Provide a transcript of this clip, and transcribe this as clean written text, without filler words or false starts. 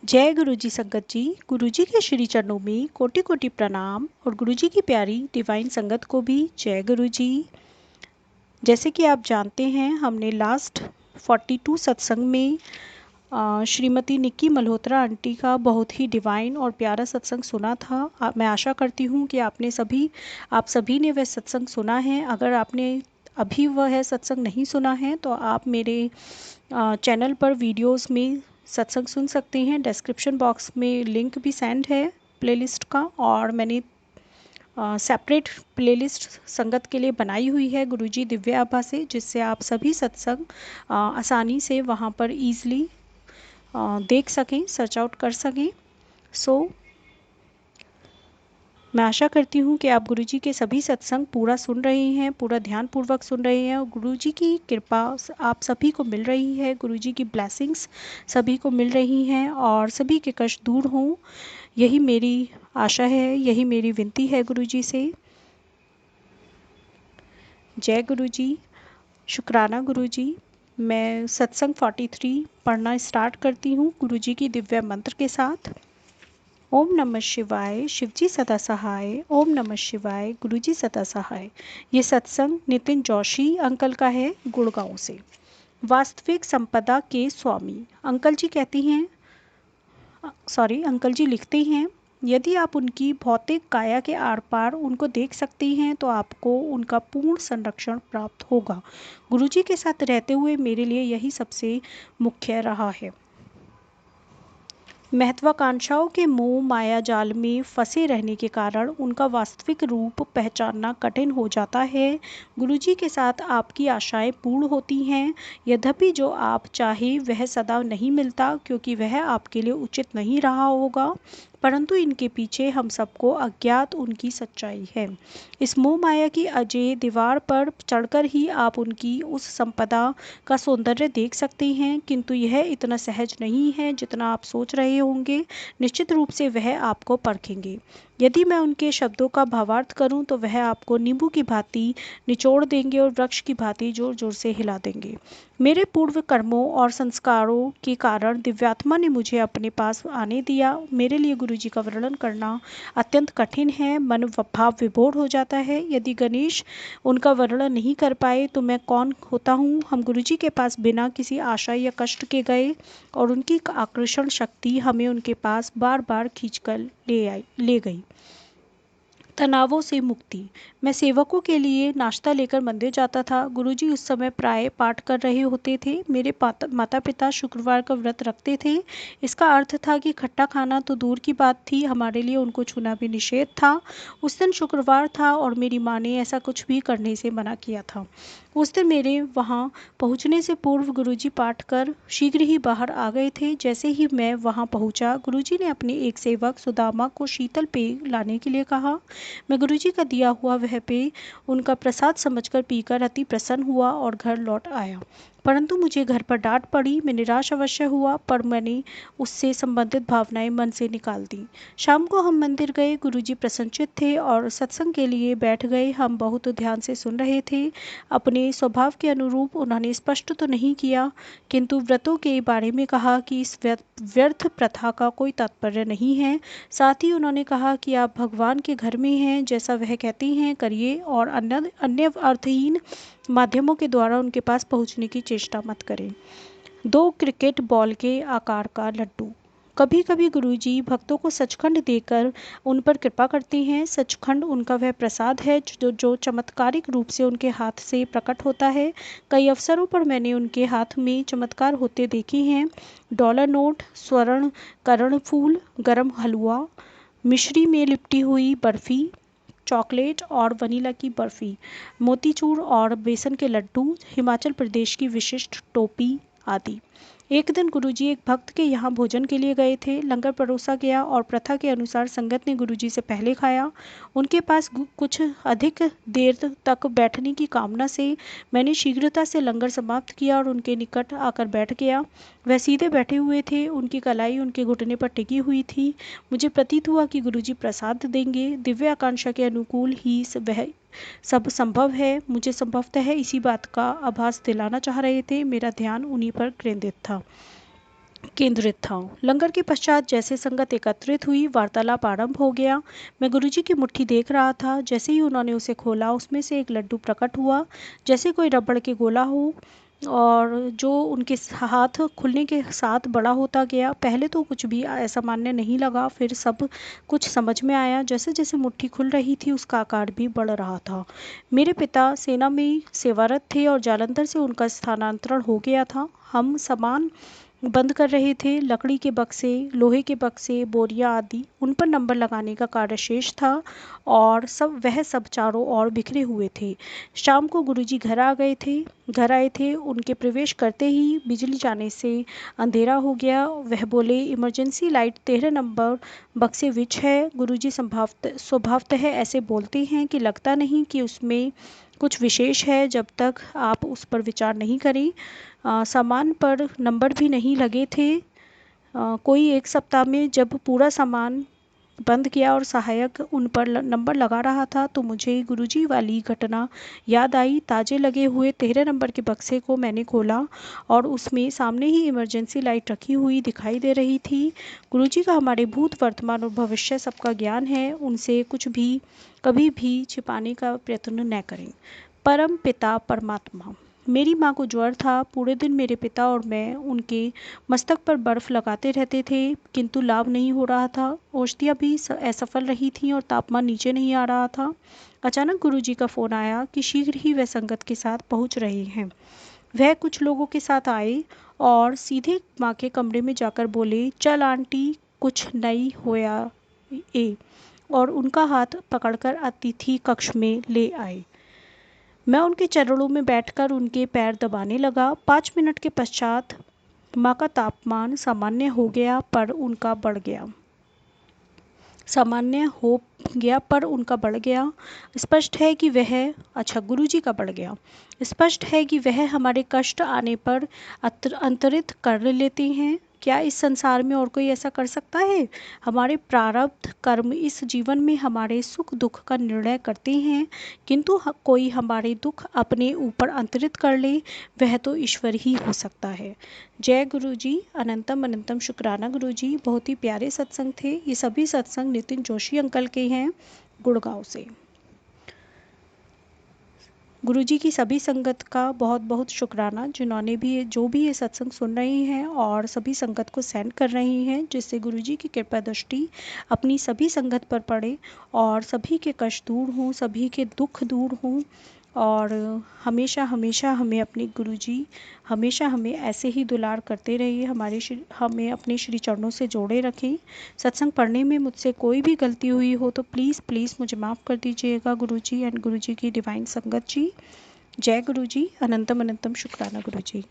जय गुरु जी संगत जी। गुरु जी के श्री चरणों में कोटि कोटि प्रणाम और गुरु जी की प्यारी डिवाइन संगत को भी जय गुरु जी। जैसे कि आप जानते हैं, हमने लास्ट 42 सत्संग में श्रीमती निक्की मल्होत्रा आंटी का बहुत ही डिवाइन और प्यारा सत्संग सुना था। मैं आशा करती हूँ कि आप सभी ने वह सत्संग सुना है। अगर आपने अभी वह सत्संग नहीं सुना है तो आप मेरे चैनल पर वीडियोस में सत्संग सुन सकते हैं। डिस्क्रिप्शन बॉक्स में लिंक भी सेंड है प्लेलिस्ट का, और मैंने सेपरेट प्लेलिस्ट संगत के लिए बनाई हुई है गुरुजी दिव्य आभा से, जिससे आप सभी सत्संग आसानी से वहाँ पर ईज़िली देख सकें, सर्च आउट कर सकें। मैं आशा करती हूँ कि आप गुरुजी के सभी सत्संग पूरा सुन रहे हैं, पूरा ध्यानपूर्वक सुन रहे हैं और गुरुजी की कृपा आप सभी को मिल रही है, गुरुजी की ब्लेसिंग्स सभी को मिल रही हैं और सभी के कष्ट दूर हों, यही मेरी आशा है, यही मेरी विनती है गुरुजी से। जय गुरुजी, शुक्राना गुरुजी। मैं सत्संग 43 पढ़ना स्टार्ट करती हूँ गुरुजी की दिव्य मंत्र के साथ। ओम नमः शिवाय, शिवजी सदा सहाय। ओम नमः शिवाय, गुरुजी सदा सहाय। ये सत्संग नितिन जोशी अंकल का है, गुड़गांव से। वास्तविक संपदा के स्वामी अंकल जी अंकल जी लिखते हैं, यदि आप उनकी भौतिक काया के आर पार उनको देख सकते हैं तो आपको उनका पूर्ण संरक्षण प्राप्त होगा। गुरुजी के साथ रहते हुए मेरे लिए यही सबसे मुख्य रहा है। महत्वाकांक्षाओं के मोह माया जाल में फंसे रहने के कारण उनका वास्तविक रूप पहचानना कठिन हो जाता है। गुरुजी के साथ आपकी आशाएं पूर्ण होती हैं, यद्यपि जो आप चाहे वह सदा नहीं मिलता, क्योंकि वह आपके लिए उचित नहीं रहा होगा, परंतु इनके पीछे हम सबको अज्ञात उनकी सच्चाई है। इस मोह माया की अजय दीवार पर चढ़कर ही आप उनकी उस संपदा का सौंदर्य देख सकते हैं, किंतु यह इतना सहज नहीं है जितना आप सोच रहे होंगे। निश्चित रूप से वह आपको परखेंगे। यदि मैं उनके शब्दों का भावार्थ करूं तो वह आपको नींबू की भांति निचोड़ देंगे और वृक्ष की भांति जोर जोर से हिला देंगे। मेरे पूर्व कर्मों और संस्कारों के कारण दिव्यात्मा ने मुझे अपने पास आने दिया। मेरे लिए गुरुजी का वर्णन करना अत्यंत कठिन है, मन भाव विभोर हो जाता है। यदि गणेश उनका वर्णन नहीं कर पाए तो मैं कौन होता हूँ। हम गुरुजी के पास बिना किसी आशा या कष्ट के गए और उनकी आकर्षण शक्ति हमें उनके पास बार बार खींचकर ले गई। तनावों से मुक्ति। मैं सेवकों के लिए नाश्ता लेकर मंदिर जाता था। गुरुजी उस समय प्राय पाठ कर रहे होते थे। मेरे माता पिता शुक्रवार का व्रत रखते थे। इसका अर्थ था कि खट्टा खाना तो दूर की बात थी, हमारे लिए उनको छूना भी निषेध था। उस दिन शुक्रवार था और मेरी माँ ने ऐसा कुछ भी करने से मना किया था। उस दिन मेरे वहाँ पहुँचने से पूर्व गुरुजी पाठ कर शीघ्र ही बाहर आ गए थे। जैसे ही मैं वहाँ पहुँचा, गुरुजी ने अपने एक सेवक सुदामा को शीतल पेय लाने के लिए कहा। मैं गुरुजी का दिया हुआ वह पेय उनका प्रसाद समझकर पीकर अति प्रसन्न हुआ और घर लौट आया, परंतु मुझे घर पर डांट पड़ी। मैं निराश अवश्य हुआ, पर मैंने उससे संबंधित भावनाएं मन से निकाल दी। शाम को हम मंदिर गए। गुरुजी प्रसन्नचित्त थे और सत्संग के लिए बैठ गए। हम बहुत ध्यान से सुन रहे थे। अपने स्वभाव के अनुरूप उन्होंने स्पष्ट तो नहीं किया, किंतु व्रतों के बारे में कहा कि इस व्यर्थ प्रथा का कोई तात्पर्य नहीं है। साथ ही उन्होंने कहा कि आप भगवान के घर में हैं, जैसा वह कहते हैं करिए और अन्य अर्थहीन माध्यमों के द्वारा उनके पास पहुंचने की चेष्टा मत करें। 2 क्रिकेट बॉल के आकार का लड्डू। कभी कभी गुरुजी भक्तों को सचखंड देकर उन पर कृपा करते हैं। सचखंड उनका वह प्रसाद है जो चमत्कारिक रूप से उनके हाथ से प्रकट होता है। कई अवसरों पर मैंने उनके हाथ में चमत्कार होते देखे हैं। डॉलर नोट, स्वर्ण कर्ण फूल, गरम हलवा, मिश्री में लिपटी हुई बर्फी, चॉकलेट और वनीला की बर्फी, मोतीचूर और बेसन के लड्डू, हिमाचल प्रदेश की विशिष्ट टोपी आदि। एक दिन गुरुजी एक भक्त के यहाँ भोजन के लिए गए थे। लंगर परोसा गया और प्रथा के अनुसार संगत ने गुरुजी से पहले खाया। उनके पास कुछ अधिक देर तक बैठने की कामना से मैंने शीघ्रता से लंगर समाप्त किया और उनके निकट आकर बैठ गया। वह सीधे बैठे हुए थे, उनकी कलाई उनके घुटने पर टिकी हुई थी। मुझे प्रतीत हुआ कि गुरुजी प्रसाद देंगे। दिव्य आकांक्षा के अनुकूल ही वह सब संभव है। मुझे संभवतः इसी बात का आभास दिलाना चाह रहे थे। मेरा ध्यान उन्हीं पर केंद्रित था। केंद्रित था। लंगर के पश्चात जैसे संगत एकत्रित हुई, वार्तालाप आरंभ हो गया। मैं गुरुजी की मुट्ठी देख रहा था। जैसे ही उन्होंने उसे खोला, उसमें से एक लड्डू प्रकट हुआ, जैसे कोई रबड़ के गोला हो, और जो उनके हाथ खुलने के साथ बड़ा होता गया। पहले तो कुछ भी असामान्य नहीं लगा, फिर सब कुछ समझ में आया। जैसे जैसे मुट्ठी खुल रही थी, उसका आकार भी बढ़ रहा था। मेरे पिता सेना में सेवारत थे और जालंधर से उनका स्थानांतरण हो गया था। हम सामान बंद कर रहे थे। लकड़ी के बक्से, लोहे के बक्से, बोरियां आदि, उन पर नंबर लगाने का कार्य शेष था, और सब चारों ओर बिखरे हुए थे। शाम को गुरुजी घर आए थे। उनके प्रवेश करते ही बिजली जाने से अंधेरा हो गया। वह बोले, इमरजेंसी लाइट 13 नंबर बक्से विच है। गुरुजी स्वभावतः ऐसे बोलते हैं कि लगता नहीं कि उसमें कुछ विशेष है जब तक आप उस पर विचार नहीं करें। सामान पर नंबर भी नहीं लगे थे। कोई एक सप्ताह में जब पूरा सामान बंद किया और सहायक उन पर नंबर लगा रहा था, तो मुझे गुरुजी वाली घटना याद आई। ताजे लगे हुए 13 नंबर के बक्से को मैंने खोला, और उसमें सामने ही इमरजेंसी लाइट रखी हुई दिखाई दे रही थी। गुरुजी का हमारे भूत, वर्तमान और भविष्य सबका ज्ञान है। उनसे कुछ भी कभी भी छिपाने का प्रयत्न न करें। परम पिता परमात्मा। मेरी माँ को ज्वर था। पूरे दिन मेरे पिता और मैं उनके मस्तक पर बर्फ लगाते रहते थे, किंतु लाभ नहीं हो रहा था। औषधियाँ भी असफल रही थीं और तापमान नीचे नहीं आ रहा था। अचानक गुरुजी का फ़ोन आया कि शीघ्र ही वह संगत के साथ पहुंच रहे हैं। वह कुछ लोगों के साथ आए और सीधे माँ के कमरे में जाकर बोले, चल आंटी, कुछ नहीं होया ए, और उनका हाथ पकड़कर अतिथि कक्ष में ले आए। मैं उनके चरणों में बैठकर उनके पैर दबाने लगा। 5 मिनट के पश्चात माँ का तापमान सामान्य हो गया, पर उनका बढ़ गया। बढ़ गया। स्पष्ट है कि वह गुरुजी का बढ़ गया। स्पष्ट है कि वह हमारे कष्ट आने पर अंतरित कर लेते हैं। क्या इस संसार में और कोई ऐसा कर सकता है? हमारे प्रारब्ध कर्म इस जीवन में हमारे सुख दुख का निर्णय करते हैं, किंतु कोई हमारे दुख अपने ऊपर अंतरित कर ले, वह तो ईश्वर ही हो सकता है। जय गुरु जी। अनंतम अनंतम शुक्राना गुरु जी। बहुत ही प्यारे सत्संग थे। ये सभी सत्संग नितिन जोशी अंकल के हैं, गुड़गांव से। गुरुजी की सभी संगत का बहुत बहुत शुक्राना, जिन्होंने भी जो भी ये सत्संग सुन रहे हैं और सभी संगत को सेंड कर रहे हैं, जिससे गुरुजी की कृपा दृष्टि अपनी सभी संगत पर पड़े और सभी के कष्ट दूर हों, सभी के दुख दूर हों, और हमेशा हमेशा हमें अपने गुरुजी हमेशा हमें ऐसे ही दुलार करते रहिए, हमें अपने श्री चरणों से जोड़े रखें। सत्संग पढ़ने में मुझसे कोई भी गलती हुई हो तो प्लीज़ प्लीज़ मुझे माफ़ कर दीजिएगा गुरुजी एंड गुरुजी की डिवाइन संगत जी। जय गुरुजी। अनंतम अनंतम शुक्राना गुरुजी।